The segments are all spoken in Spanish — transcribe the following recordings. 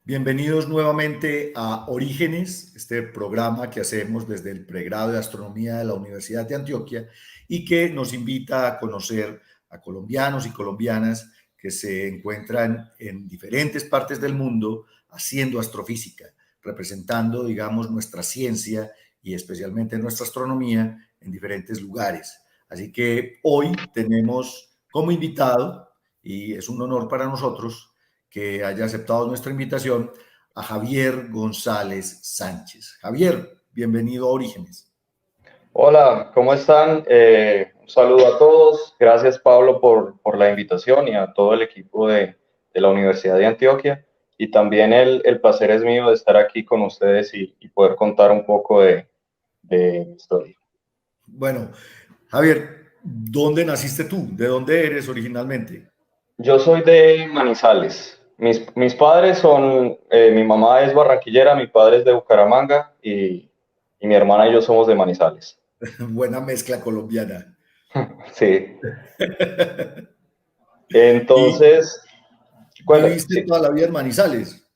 Bienvenidos nuevamente a Orígenes, este programa que hacemos desde el pregrado de Astronomía de la Universidad de Antioquia y que nos invita a conocer a colombianos y colombianas que se encuentran en diferentes partes del mundo haciendo astrofísica, representando, digamos, nuestra ciencia y especialmente nuestra astronomía en diferentes lugares. Así que hoy tenemos como invitado, y es un honor para nosotros, que haya aceptado nuestra invitación, a Javier González Sánchez. Javier, bienvenido a Orígenes. Hola, ¿cómo están? Un saludo a todos. Gracias, Pablo, por la invitación y a todo el equipo de la Universidad de Antioquia. Y también el placer es mío de estar aquí con ustedes y poder contar un poco de mi historia. Bueno, Javier, ¿dónde naciste tú? ¿De dónde eres originalmente? Yo soy de Manizales. Mis padres son, mi mamá es barranquillera, mi padre es de Bucaramanga y mi hermana y yo somos de Manizales. Buena mezcla colombiana. Sí. ¿Y Entonces, cuenta, viviste sí. toda la vida en Manizales?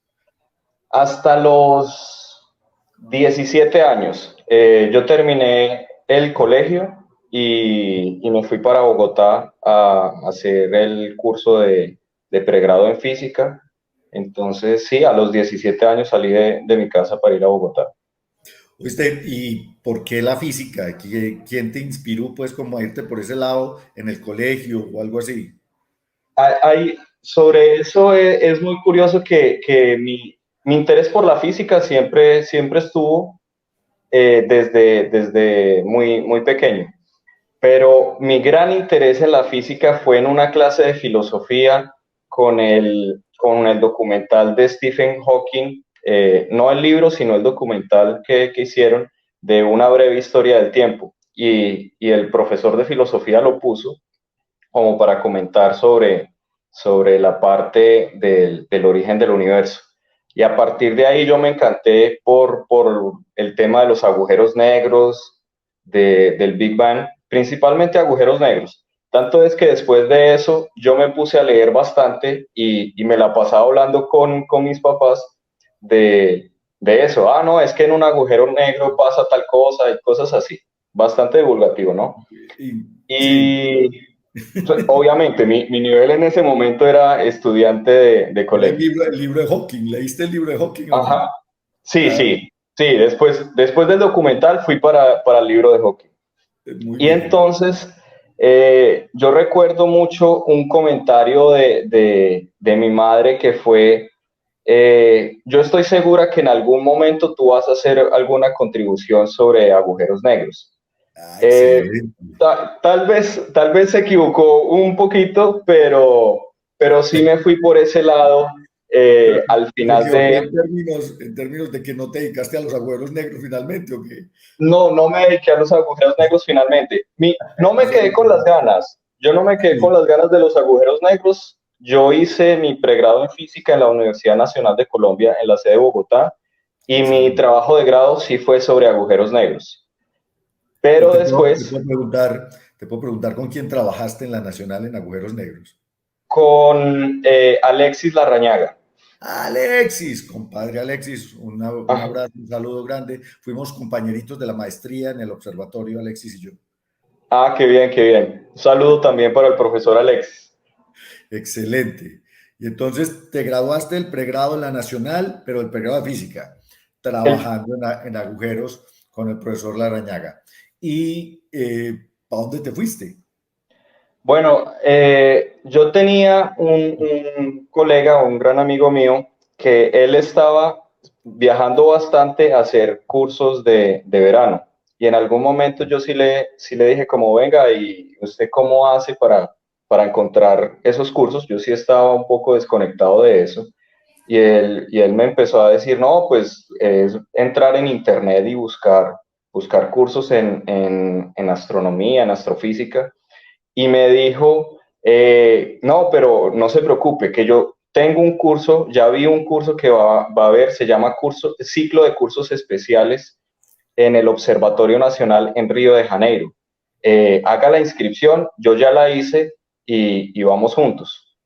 Hasta los 17 años. Yo terminé el colegio y me fui para Bogotá a hacer el curso de pregrado en física. Entonces, sí, a los 17 años salí de mi casa para ir a Bogotá. ¿Oíste? ¿Y por qué la física? ¿Quién te inspiró pues como a irte por ese lado en el colegio o algo así? Sobre eso es muy curioso que mi interés por la física siempre estuvo desde muy pequeño. Pero mi gran interés en la física fue en una clase de filosofía con el documental de Stephen Hawking, no el libro, sino el documental que hicieron de una breve historia del tiempo. Y el profesor de filosofía lo puso como para comentar sobre la parte del origen del universo. Y a partir de ahí yo me encanté por el tema de los agujeros negros, del Big Bang, principalmente agujeros negros. Tanto es que después de eso yo me puse a leer bastante y me la pasaba hablando con mis papás de eso. Ah, no, es que en un agujero negro pasa tal cosa y cosas así. Bastante divulgativo, ¿no? Sí. Y obviamente mi nivel en ese momento era estudiante de Era colegio. el libro de Hawking. ¿Leíste el libro de Hawking o no? Ajá. Sí, Ah, sí, sí. Después del documental fui para el libro de hockey. muy Y bien. entonces yo recuerdo mucho un comentario de mi madre que fue, yo estoy segura que en algún momento tú vas a hacer alguna contribución sobre agujeros negros. Ah, Eh, excelente. tal vez se equivocó un poquito, pero sí me fui por ese lado Pero al se final equivocó de... en términos de que no te dedicaste a los agujeros negros finalmente, ¿o qué? No, no me dediqué a los agujeros negros finalmente. No me Eso es quedé con las ganas. Yo no me quedé con sí. las ganas de los agujeros negros. Yo hice mi pregrado en física en la Universidad Nacional de Colombia, en la sede de Bogotá, y mi Excelente. trabajo de grado sí fue sobre agujeros negros. Pero Pero te puedo, te después puedo preguntar, te puedo preguntar con quién trabajaste en la Nacional en agujeros negros. con Alexis Larrañaga. Alexis, compadre Alexis, un Ah, abrazo, un saludo grande. Fuimos compañeritos de la maestría en el observatorio, Alexis y yo. qué bien, qué bien. Un saludo también para el profesor Alexis. Excelente. Y entonces te graduaste del pregrado en la Nacional, pero el pregrado de física, El, trabajando en agujeros con el profesor Larañaga. ¿Y para dónde te fuiste? bueno, yo tenía un colega, un gran amigo mío, que él estaba viajando bastante a hacer cursos de verano. Y en algún momento yo sí le dije como, venga, ¿y usted cómo hace para encontrar esos cursos? Yo sí estaba un poco desconectado de eso. Y él me empezó a decir, no, pues es entrar en internet y buscar cursos en astronomía, en astrofísica. Y me dijo, no, pero no se preocupe, que yo tengo un curso, ya vi un curso que va a haber, se llama ciclo de cursos especiales en el Observatorio Nacional en Río de Janeiro. Haga la inscripción, yo ya la hice y vamos juntos.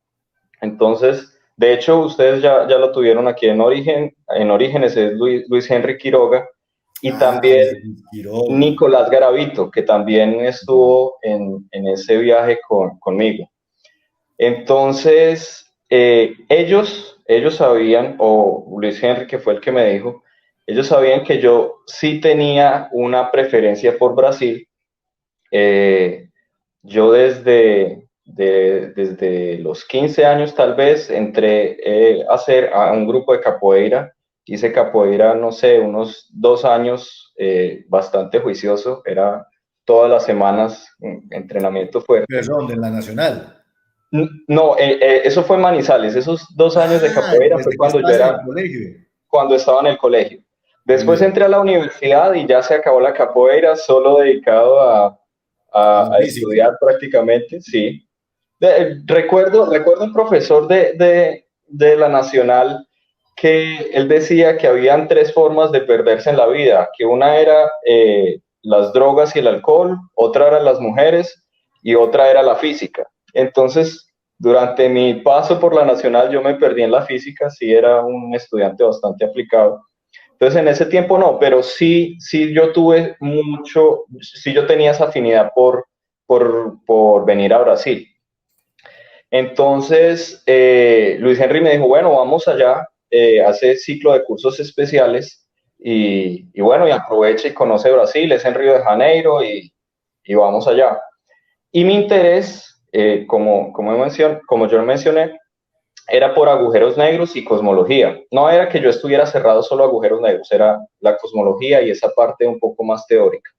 Entonces, De hecho, ustedes ya lo tuvieron aquí en Orígenes es Luis Henry Quiroga, y Ah, también Luis Quiroga. Nicolás Garavito, que también estuvo en ese viaje conmigo. Entonces, ellos sabían, o Luis Henry, que fue el que me dijo, ellos sabían que yo sí tenía una preferencia por Brasil. Eh, yo desde los 15 años tal vez entré a hacer a un grupo de capoeira. Hice capoeira, no sé, unos 2 años, bastante juicioso. Era todas las semanas entrenamiento fuerte. Perdón, de la Nacional. No, eso fue en Manizales. Esos 2 años de Ah, capoeira fue desde que estabas en el colegio. cuando estaba en el colegio. Muy Después bien. entré a la universidad y ya se acabó la capoeira, solo dedicado A la a física. estudiar prácticamente, sí. Recuerdo un profesor de la Nacional que él decía que habían tres formas de perderse en la vida, que una era las drogas y el alcohol, otra eran las mujeres y otra era la física. Entonces, durante mi paso por la Nacional yo me perdí en la física, sí era un estudiante bastante aplicado. Entonces, en ese tiempo no, pero sí yo tuve mucho, sí yo tenía esa afinidad por venir a Brasil. Entonces, Luis Henry me dijo, bueno, vamos allá, hace ciclo de cursos especiales y bueno, y aprovecha y conoce Brasil, es en Río de Janeiro y vamos allá. Y mi interés, como yo mencioné, era por agujeros negros y cosmología. No era que yo estuviera cerrado solo a agujeros negros, era la cosmología y esa parte un poco más teórica.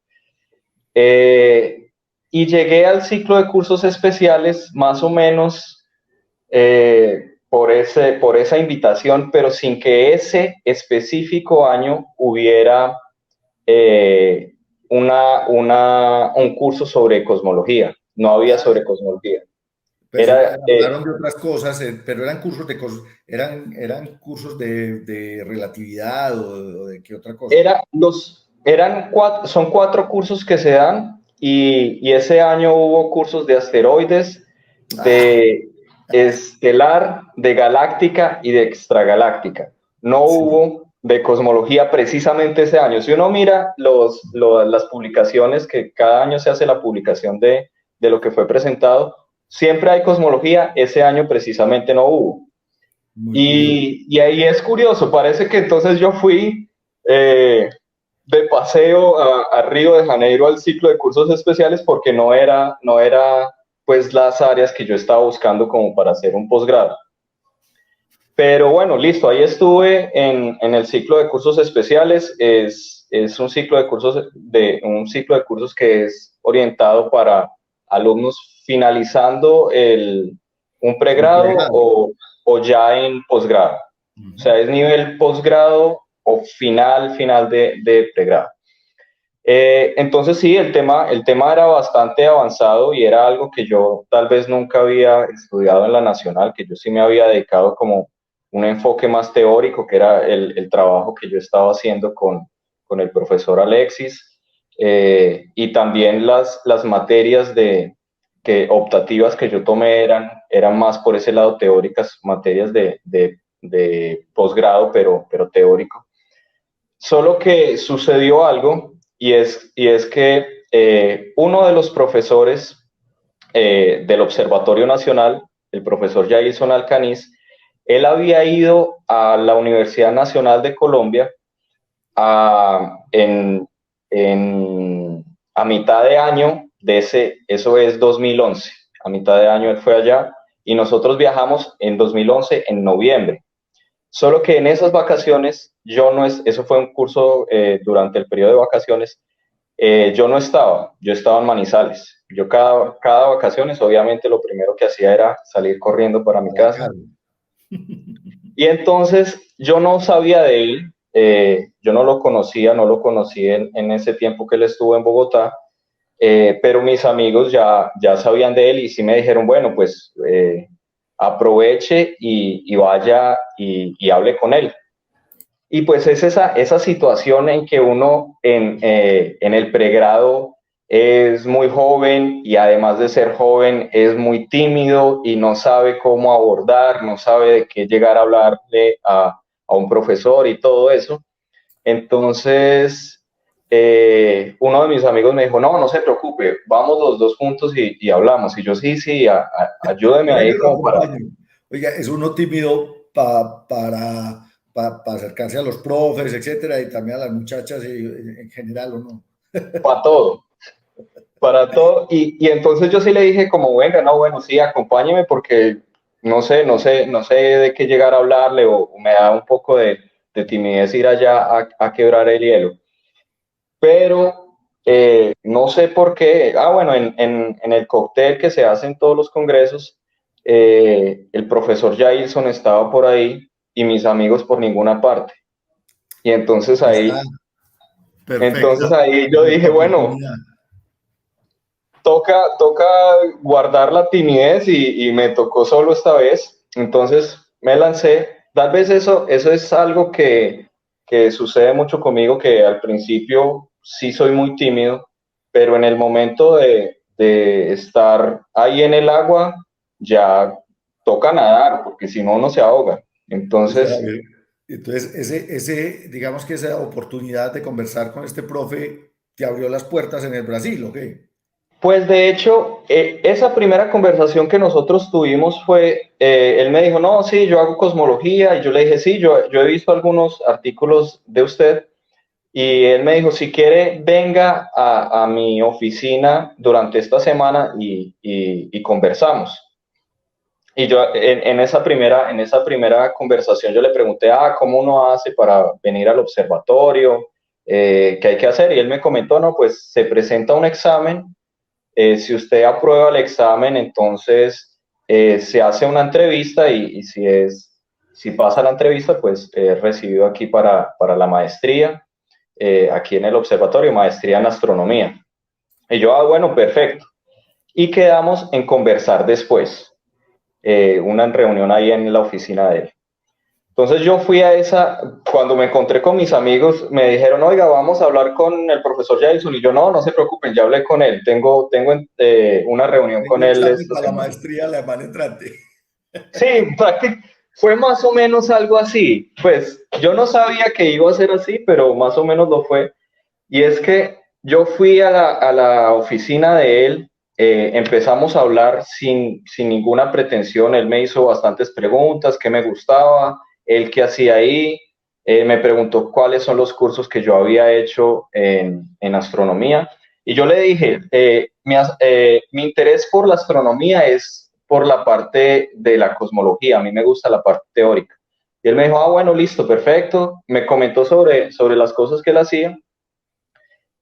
Y llegué al ciclo de cursos especiales más o menos por esa invitación, pero sin que ese específico año hubiera eh, un curso sobre cosmología. No había Ah, sobre cosmología. pues Era, hablaron de otras cosas, pero eran cursos eran cursos de relatividad o de qué otra cosa. son 4 cursos que se dan y ese año hubo cursos de asteroides, Ah, de estelar, de galáctica y de extragaláctica. No sí. hubo de cosmología precisamente ese año. Si uno mira las publicaciones, que cada año se hace la publicación de lo que fue presentado, siempre hay cosmología, ese año precisamente no hubo. Muy curioso. Y ahí es curioso, parece que entonces yo fui eh, de paseo a Río de Janeiro al ciclo de cursos especiales porque no era pues las áreas que yo estaba buscando como para hacer un posgrado. Pero bueno, listo, ahí estuve en el ciclo de cursos especiales. Es un ciclo de cursos que es orientado para alumnos finalizando un El pregrado pregrado. o ya en posgrado. O Ujú. sea, es nivel posgrado o final de pregrado. Entonces sí, el tema era bastante avanzado y era algo que yo tal vez nunca había estudiado en la Nacional, que yo sí me había dedicado como un enfoque más teórico, que era el trabajo que yo estaba haciendo con el profesor Alexis, y también las materias optativas que yo tomé eran más por ese lado teóricas, materias de posgrado, pero teórico. Solo que sucedió algo y es que uno de los profesores del Observatorio Nacional, el profesor Jailson Alcaniz, él había ido a la Universidad Nacional de Colombia a, en, a mitad de año eso es 2011, a mitad de año él fue allá y nosotros viajamos en 2011 en noviembre. Solo que en esas vacaciones, eso fue un curso durante el periodo de vacaciones, yo no estaba, yo estaba en Manizales. Yo cada vacaciones, obviamente, lo primero que hacía era salir corriendo para mi A la casa. casa. Y entonces yo no sabía de él, yo no lo conocí en ese tiempo que él estuvo en Bogotá, pero mis amigos ya sabían de él y sí me dijeron, bueno, pues aproveche y vaya y hable con él. Y pues es esa situación en que uno en el pregrado es muy joven y además de ser joven es muy tímido y no sabe cómo abordar, no sabe de qué llegar a hablarle a un profesor y todo eso. Entonces, uno de mis amigos me dijo, no, no se preocupe, vamos los dos juntos y hablamos. Y yo, sí, sí, ayúdeme Venga, ahí yo lo como para... acompaño. Oiga, es uno tímido para acercarse a los profes, etcétera, y también a las muchachas y, en general, ¿o no? Para todo, para todo. Y entonces yo sí le dije como, venga, no, bueno, sí, acompáñeme porque no sé de qué llegar a hablarle o me da un poco de timidez ir allá a quebrar el hielo. Pero no sé por qué. Ah, bueno, en el cóctel que se hace en todos los congresos, el profesor Jailson estaba por ahí y mis amigos por ninguna parte. Y Ahí está, entonces perfecta, ahí yo perfecta dije, bueno, oportunidad. toca guardar la timidez y me tocó solo esta vez. Entonces me lancé. Tal vez eso es algo que sucede mucho conmigo, que al principio sí soy muy tímido, pero en el momento de estar ahí en el agua ya toca nadar, porque si no uno se ahoga. Oiga, Entonces, Javier, entonces, digamos que esa oportunidad de conversar con este profe te abrió las puertas en el Brasil, ¿ok? pues de hecho, esa primera conversación que nosotros tuvimos fue, él me dijo, no, sí, yo hago cosmología, y yo le dije, sí, yo he visto algunos artículos de usted, y él me dijo, si quiere, venga a mi oficina durante esta semana y conversamos. Y yo en esa primera conversación yo le pregunté, ¿cómo uno hace para venir al observatorio? ¿Qué hay que hacer? Y él me comentó, no, pues se presenta un examen, si usted aprueba el examen, entonces se hace una entrevista y si pasa la entrevista, pues recibido aquí para la maestría, aquí en el observatorio, maestría en astronomía. Y yo, bueno, perfecto. Y quedamos en conversar después, una reunión ahí en la oficina de él. Entonces yo fui a esa, cuando me encontré con mis amigos, me dijeron, oiga, vamos a hablar con el profesor Jason. Y yo, no, no se preocupen, ya hablé con él, tengo una reunión con Tengo él examen esta para la semana. maestría alemán entrante. Sí, fue más o menos algo así. Pues yo no sabía que iba a ser así, pero más o menos lo fue. Y es que yo fui a la oficina de él, empezamos a hablar sin ninguna pretensión, él me hizo bastantes preguntas, qué me gustaba, él qué hacía ahí, me preguntó cuáles son los cursos que yo había hecho en astronomía, y yo le dije, mi interés por la astronomía es por la parte de la cosmología, a mí me gusta la parte teórica. Y él me dijo, bueno, listo, perfecto, me comentó sobre las cosas que él hacía,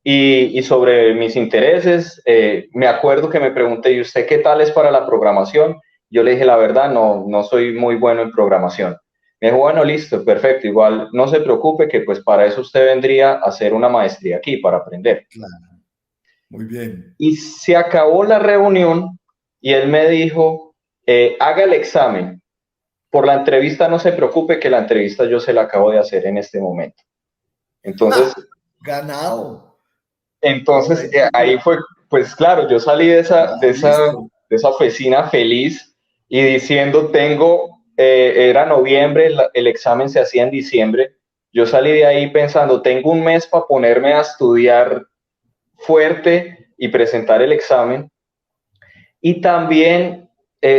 y sobre mis intereses. Me acuerdo que me pregunté, ¿y usted qué tal es para la programación? Yo le dije, la verdad, no soy muy bueno en programación. Me dijo, bueno, listo, perfecto, igual no se preocupe que pues para eso usted vendría a hacer una maestría aquí, para aprender. Claro, muy bien. Y se acabó la reunión y él me dijo, haga el examen. Por la entrevista no se preocupe que la entrevista yo se la acabo de hacer en este momento. Entonces, Ganado. Ahora Entonces, ahí entiendo. fue, pues claro, yo salí de esa, Ah, de esa, listo. de esa oficina feliz y diciendo, era noviembre, el examen se hacía en diciembre, yo salí de ahí pensando, tengo un mes para ponerme a estudiar fuerte y presentar el examen. Y también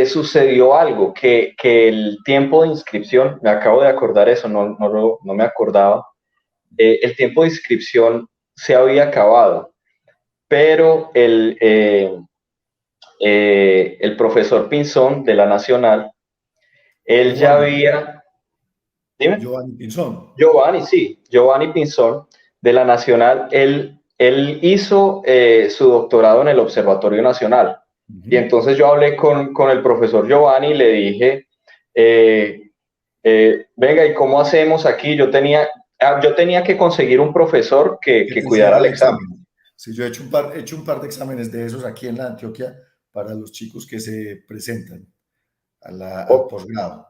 sucedió algo, que el tiempo de inscripción, me acabo de acordar eso, no me acordaba, el tiempo de inscripción se había acabado, pero el profesor Pinzón de la Nacional, él ya Giovanni, había, dime, Giovanni Pinzón. Giovanni, sí, Giovanni Pinzón de la Nacional, él hizo su doctorado en el Observatorio Nacional. Y Ujú. entonces yo hablé con el profesor Giovanni y le dije, eh, venga, ¿y cómo hacemos aquí? Yo tenía que conseguir un profesor que, Que que te cuidara hiciera el el examen. examen. Sí, yo he hecho un par de exámenes de esos aquí en la Antioquia para los chicos que se presentan al posgrado.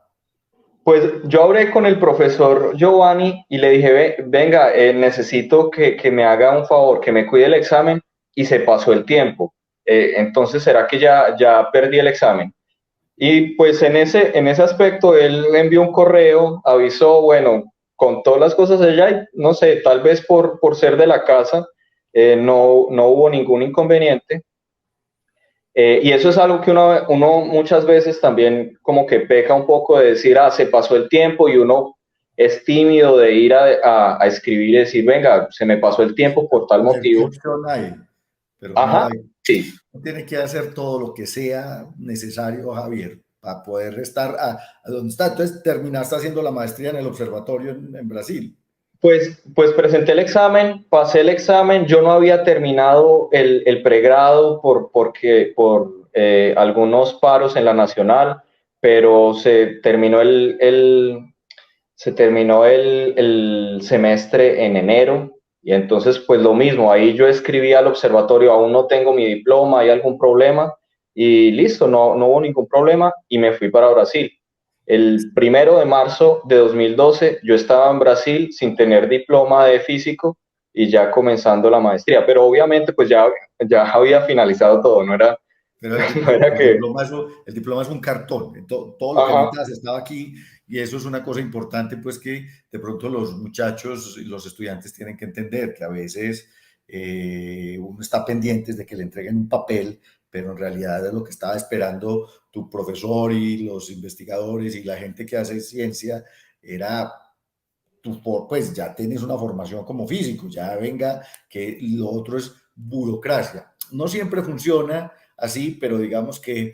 Pues yo hablé con el profesor Giovanni y le dije, venga, necesito que me haga un favor, que me cuide el examen, y se pasó el tiempo. Entonces, ¿será que ya perdí el examen? Y pues en ese aspecto él envió un correo, avisó, bueno, con todas las cosas allá, y no sé, tal vez por ser de la casa, no hubo ningún inconveniente. Y eso es algo que uno muchas veces también como que peca un poco de decir, se pasó el tiempo, y uno es tímido de ir a escribir y decir, venga, se me pasó el tiempo por tal A ver, ¿qué motivo. opción hay? Pero no Ajá, hay. sí. Uno tiene que hacer todo lo que sea necesario, Javier, para poder estar a donde está. Entonces, terminaste haciendo la maestría en el observatorio en Brasil. Pues presenté el examen, pasé el examen, yo no había terminado el pregrado por algunos paros en la nacional, pero se terminó el semestre en enero, y entonces pues lo mismo, ahí yo escribí al observatorio, aún no tengo mi diploma, ¿hay algún problema? Y listo, no hubo ningún problema, y me fui para Brasil. El 1 de marzo de 2012 yo estaba en Brasil sin tener diploma de físico y ya comenzando la maestría, pero obviamente pues ya había finalizado todo, no era, Pero no era que... el diploma es un cartón. Todo lo que Ajá, necesitas estaba aquí, y eso es una cosa importante, pues que de pronto los muchachos y los estudiantes tienen que entender que a veces uno está pendiente de que le entreguen un papel, pero en realidad es lo que estaba esperando tu profesor y los investigadores y la gente que hace ciencia, era pues ya tienes una formación como físico, ya venga, que lo otro es burocracia. No siempre funciona así, pero digamos que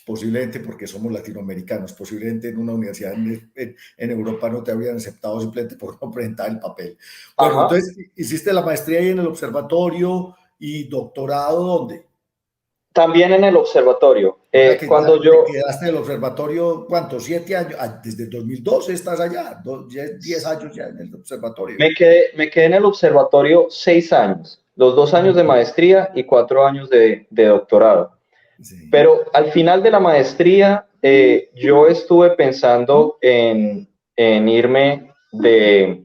posiblemente porque somos latinoamericanos, posiblemente en una universidad en Europa no te habrían aceptado simplemente por no presentar el papel. Bueno, ajá. entonces hiciste la maestría ahí en el observatorio y doctorado, ¿dónde? También en el observatorio. O sea que Cuando te yo quedaste en el observatorio, ¿cuántos? 7 años. Desde 2012 estás allá, 10 años ya en el observatorio. me quedé en el observatorio 6 años, los 2 años de maestría y 4 años de doctorado. Sí. Pero al final de la maestría, yo estuve pensando en irme de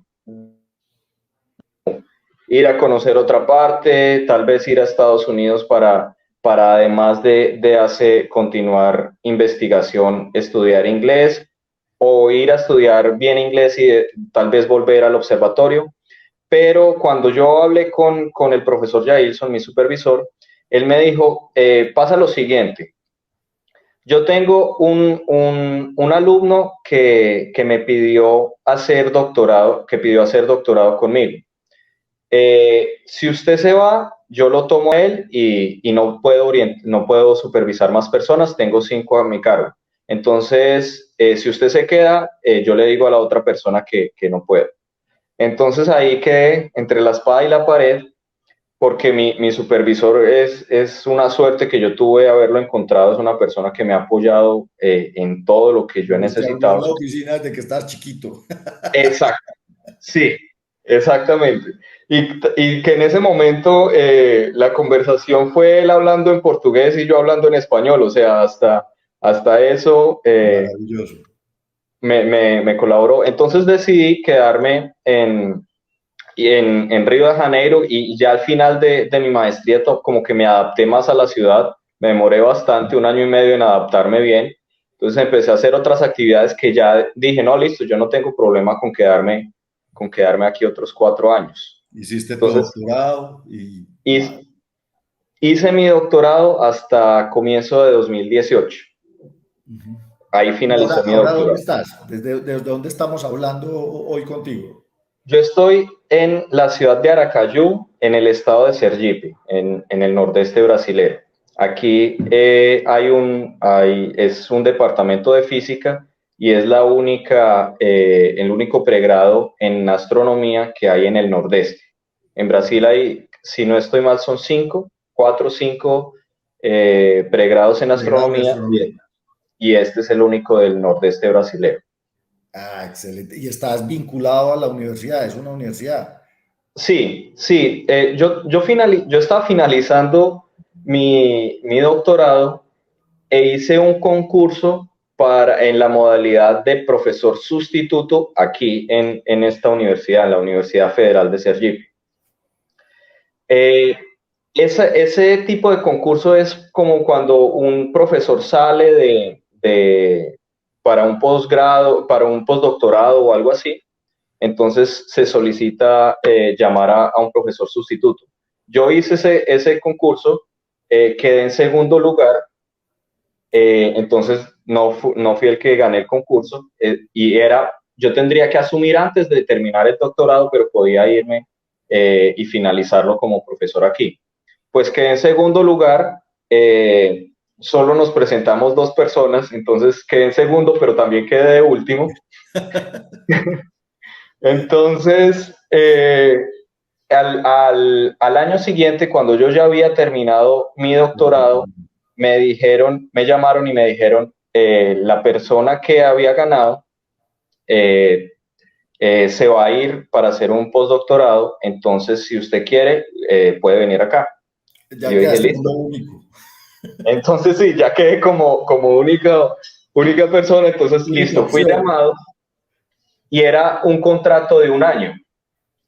ir a conocer otra parte, tal vez ir a Estados Unidos para además continuar investigación, estudiar inglés, o ir a estudiar bien inglés y tal vez volver al observatorio. Pero cuando yo hablé con el profesor Jailson, mi supervisor, él me dijo, pasa lo siguiente, yo tengo un alumno que me pidió hacer doctorado, que pidió hacer doctorado conmigo. Si usted se va, yo lo tomo a él, y no puedo supervisar más personas, tengo 5 a mi cargo. Entonces, si usted se queda, yo le digo a la otra persona que no puedo. Entonces ahí quedé entre la espada y la pared, porque mi supervisor es una suerte que yo tuve de haberlo encontrado, es una persona que me ha apoyado en todo lo que yo he Te abrió necesitado. la oficina desde que estás chiquito. Exacto, sí, exactamente. Y que en ese momento la conversación fue él hablando en portugués y yo hablando en español, o sea, hasta eso Maravilloso. me colaboró. Entonces decidí quedarme en Río de Janeiro, y ya al final de mi maestría como que me adapté más a la ciudad, me demoré bastante, 1 año y medio en adaptarme bien, entonces empecé a hacer otras actividades que ya dije, no, listo, yo no tengo problema con quedarme aquí otros 4 años. Hiciste tu Entonces doctorado y wow. hice mi doctorado hasta comienzo de 2018, Uh-huh. ahí ¿Y ahora, finalizó mi ahora dónde doctorado. estás? ¿Desde dónde estamos hablando hoy contigo? Yo estoy en la ciudad de Aracaju, en el estado de Sergipe, en el nordeste brasilero. Aquí es un departamento de física, y es el único pregrado en astronomía que hay en el nordeste. En Brasil hay, si no estoy mal, son 4 o 5 pregrados en Pregrado en astronomía, astronomía. y este es el único del nordeste brasilero. Ah, excelente. Y estás vinculado a la universidad, es una universidad. Sí, sí. Yo estaba finalizando mi doctorado, e hice un concurso en la modalidad de profesor sustituto aquí en esta universidad, en la Universidad Federal de Sergipe. Eh, ese tipo de concurso es como cuando un profesor sale para un posgrado, para un postdoctorado o algo así, entonces se solicita llamar a un profesor sustituto. Yo hice ese concurso, quedé en segundo lugar, entonces no fui el que gané el concurso yo tendría que asumir antes de terminar el doctorado, pero podía irme y finalizarlo como profesor aquí. Pues quedé en segundo lugar, solo nos presentamos 2 personas, entonces quedé en segundo, pero también quedé de último. Entonces, al año siguiente, cuando yo ya había terminado mi doctorado, me llamaron y me dijeron, la persona que había ganado eh, se va a ir para hacer un postdoctorado, entonces si usted quiere, puede venir acá. Y Ya yo dije, quedaste como listo. único. Entonces sí, ya quedé como única persona, entonces Única listo, fui opción. llamado y era un contrato de un año.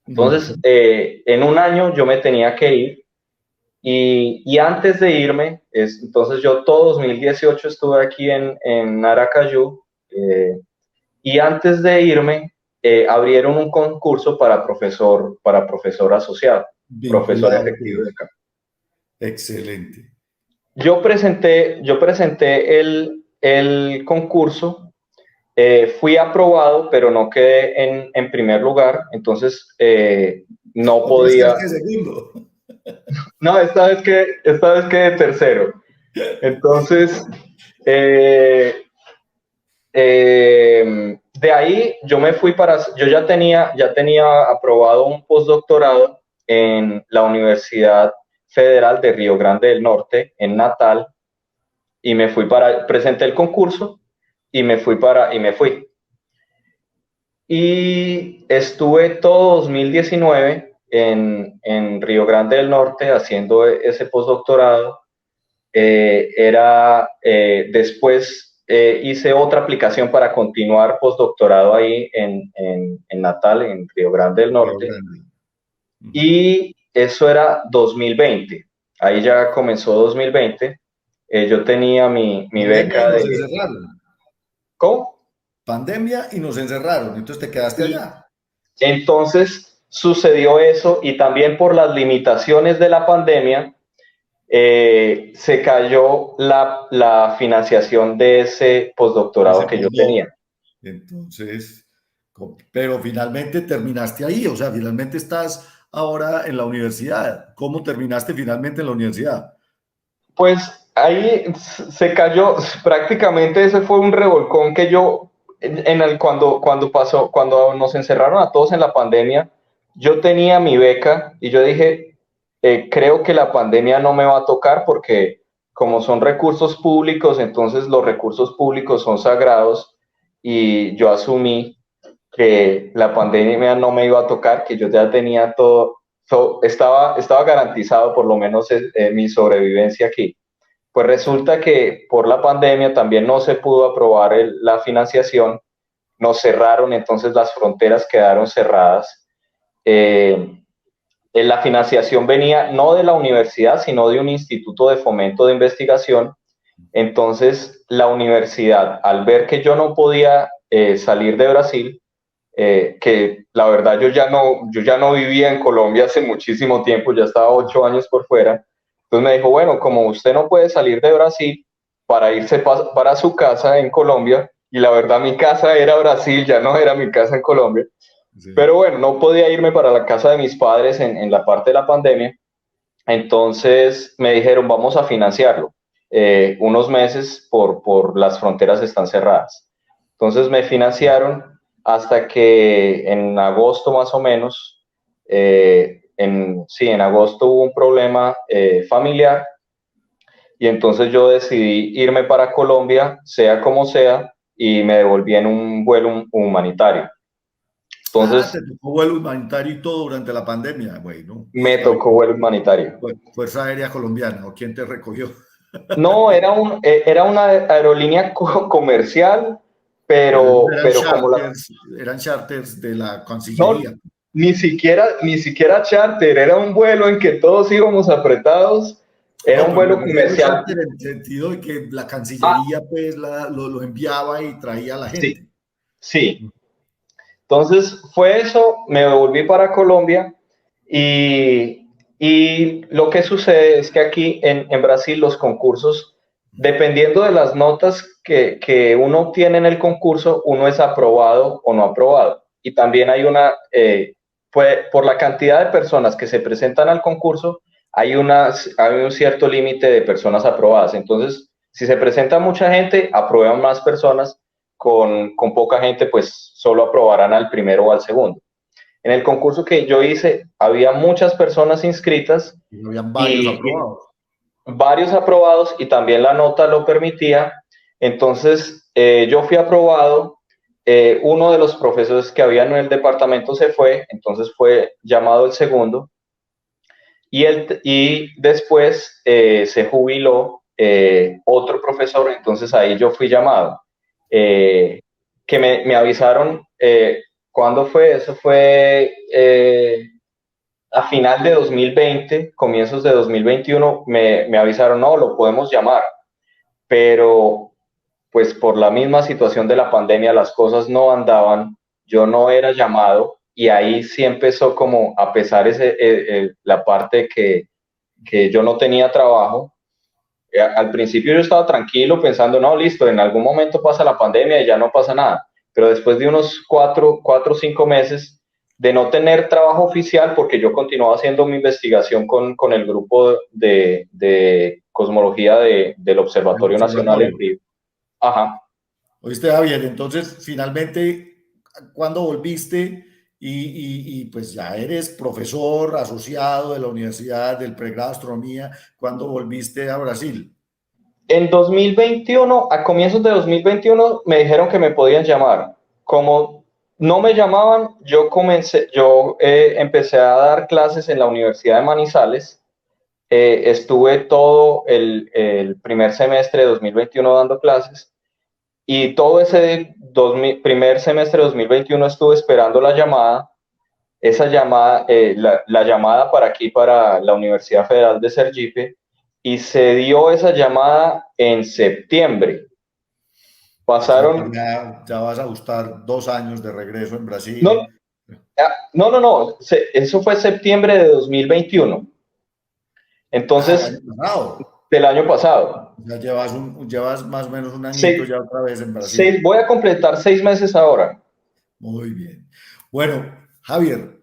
Entonces, Ujú. en un año yo me tenía que ir y antes de irme, entonces yo todo 2018 estuve aquí en Aracayú y antes de irme abrieron un concurso para profesor asociado, profesor Vinculado, efectivo de pues. acá. Excelente. Yo presenté el concurso, fui aprobado, pero no quedé en primer lugar, entonces no No, pero es que podía. es segundo. No, esta vez quedé tercero. Entonces, eh, de ahí yo ya tenía aprobado un postdoctorado en la Universidad Federal de Río Grande del Norte, en Natal, y presenté el concurso y me fui. Y estuve todo 2019 en Río Grande del Norte haciendo ese postdoctorado. Después hice otra aplicación para continuar postdoctorado ahí en Natal, en Río Grande del Río Norte, Grande. Ujú. y eso era 2020. Ahí ya comenzó 2020. Yo tenía mi Pandemia y beca nos de... encerraron. ¿Cómo? Pandemia y nos encerraron. Entonces te quedaste Y allá. entonces sucedió eso y también por las limitaciones de la pandemia, se cayó la financiación de ese postdoctorado Ese que yo postdoc. tenía. Entonces, pero finalmente terminaste ahí. O sea, finalmente estás ahora en la universidad. ¿Cómo terminaste finalmente en la universidad? Pues ahí se cayó, prácticamente ese fue un revolcón que yo, cuando nos encerraron a todos en la pandemia, yo tenía mi beca y yo dije, creo que la pandemia no me va a tocar porque como son recursos públicos, entonces los recursos públicos son sagrados y yo asumí que la pandemia no me iba a tocar, que yo ya tenía todo, estaba garantizado por lo menos mi sobrevivencia aquí. Pues resulta que por la pandemia también no se pudo aprobar la financiación, nos cerraron, entonces las fronteras quedaron cerradas. La financiación venía no de la universidad, sino de un instituto de fomento de investigación. Entonces la universidad, al ver que yo no podía salir de Brasil, que la verdad yo ya no vivía en Colombia hace muchísimo tiempo, ya estaba 8 años por fuera. Entonces me dijo, bueno, como usted no puede salir de Brasil para irse para su casa en Colombia, y la verdad mi casa era Brasil, ya no era mi casa en Colombia, Sí. pero bueno, no podía irme para la casa de mis padres en la parte de la pandemia, entonces me dijeron, vamos a financiarlo. Unos meses por las fronteras están cerradas. Entonces me financiaron hasta que en agosto más o menos, sí, en agosto hubo un problema familiar y entonces yo decidí irme para Colombia, sea como sea, y me devolví en un vuelo humanitario. Ah, Entonces te tocó vuelo humanitario y todo durante la pandemia. Bueno, me tocó vuelo humanitario. Fuerza Aérea Colombiana, ¿o quién te recogió? No, era una aerolínea comercial, Pero pero como la... eran charters de la No, Cancillería. ni siquiera charter, era un vuelo en que todos íbamos apretados, era No, un pero me vuelo refiero a comercial. charter en el sentido de que la Ah, Cancillería pues lo enviaba y traía a la sí, gente. sí. Entonces fue eso, me volví para Colombia y lo que sucede es que aquí en Brasil los concursos, dependiendo de las notas que uno obtiene en el concurso, uno es aprobado o no aprobado. Y también hay por la cantidad de personas que se presentan al concurso, hay un cierto límite de personas aprobadas. Entonces, si se presenta mucha gente, aprueban más personas, con poca gente, pues solo aprobarán al primero o al segundo. En el concurso que yo hice, había muchas personas inscritas Y habían varios y aprobados. varios aprobados y también la nota lo permitía. Entonces, yo fui aprobado. Uno de los profesores que había en el departamento se fue, entonces fue llamado el segundo y después se jubiló otro profesor, entonces ahí yo fui llamado. Eh, que me avisaron, ¿cuándo fue? Eso fue a final de 2020, comienzos de 2021, me avisaron, no, lo podemos llamar, pero pues por la misma situación de la pandemia las cosas no andaban, yo no era llamado y ahí sí empezó como a pesar la parte que yo no tenía trabajo. Al principio yo estaba tranquilo pensando, no, listo, en algún momento pasa la pandemia y ya no pasa nada. Pero después de unos 4 o 5 meses de no tener trabajo oficial, porque yo continuaba haciendo mi investigación con el grupo de cosmología del El Observatorio Nacional en observatorio. Río. Ajá. ¿Oíste, Javier? Entonces, finalmente, ¿cuándo volviste? Pues ya eres profesor asociado de la Universidad del Pregrado de Astronomía. ¿Cuándo volviste a Brasil? En 2021, a comienzos de 2021, me dijeron que me podían llamar. Como no me llamaban, yo empecé a dar clases en la Universidad de Manizales. Estuve todo el primer semestre de 2021 dando clases y todo ese primer semestre de 2021 estuve esperando la llamada. Esa llamada, la llamada para aquí, para la Universidad Federal de Sergipe, y se dio esa llamada en septiembre. O sea que Pasaron, ya vas a gustar 2 años de regreso en no, Brasil. no, eso fue septiembre de 2021, Ah, el año entonces, pasado. del año pasado. Ya llevas más o menos un añito Seis, ya otra vez en Brasil. voy a completar 6 meses ahora. Muy bien. Bueno, Javier,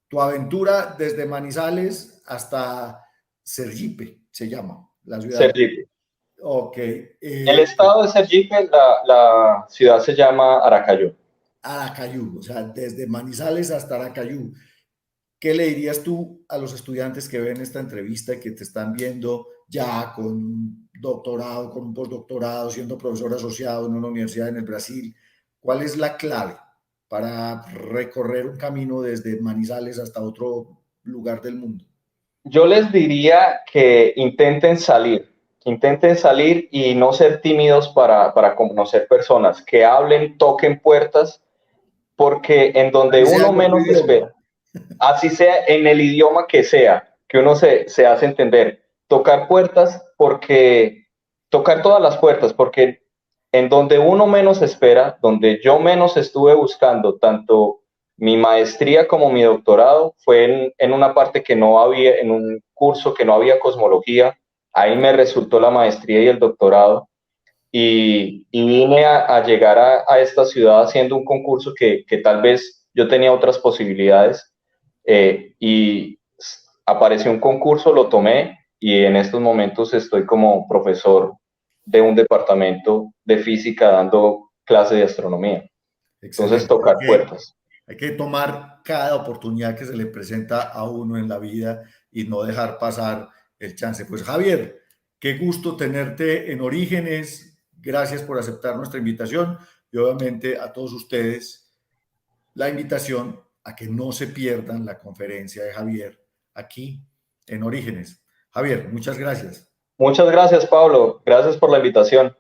tu aventura desde Manizales hasta Sergipe se llama la ciudad. Sergipe. Ok. El estado de Sergipe, la ciudad se llama Aracayó. Aracayú, o sea, desde Manizales hasta Aracayú. ¿Qué le dirías tú a los estudiantes que ven esta entrevista y que te están viendo ya con un doctorado, con un postdoctorado, siendo profesor asociado en una universidad en el Brasil? ¿Cuál es la clave para recorrer un camino desde Manizales hasta otro lugar del mundo? Yo les diría que intenten salir y no ser tímidos para conocer personas, que hablen, toquen puertas, porque en donde Así sea uno en otro menos idioma. espera, así sea en el idioma que uno se hace entender, tocar puertas, porque tocar todas las puertas, porque en donde uno menos espera, donde yo menos estuve buscando, tanto mi maestría como mi doctorado, fue en una parte que no había, en un curso que no había cosmología, ahí me resultó la maestría y el doctorado, y vine a llegar a esta ciudad haciendo un concurso que tal vez yo tenía otras posibilidades, y apareció un concurso, lo tomé y en estos momentos estoy como profesor de un departamento de física dando clase de astronomía. Entonces, Excelente. tocar puertas. Hay que tomar cada oportunidad que se le presenta a uno en la vida y no dejar pasar el chance. Pues Javier, qué gusto tenerte en Orígenes. Gracias por aceptar nuestra invitación y obviamente a todos ustedes la invitación a que no se pierdan la conferencia de Javier aquí en Orígenes. Javier, muchas gracias. Muchas gracias, Pablo. Gracias por la invitación.